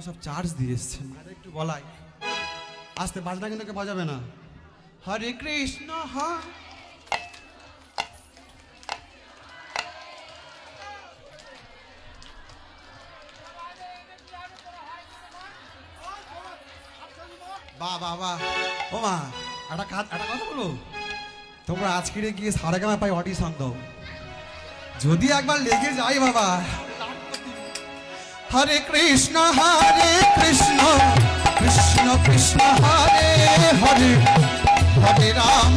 সব চার্জ দিয়ে এসছে, মায়ের একটু বলাই আসতে, বাজনা কিন্তু কে বাজাবে না। হরে কৃষ্ণ বাহ বাহ বাহ। ও মা, একটা কথা বলো, তোমরা আজকে গিয়ে সারেগামা পাই অডিশন দাও, যদি একবার লেগে যাই বাবা। হরে কৃষ্ণ কৃষ্ণ কৃষ্ণ হরে হরে, হরে রাম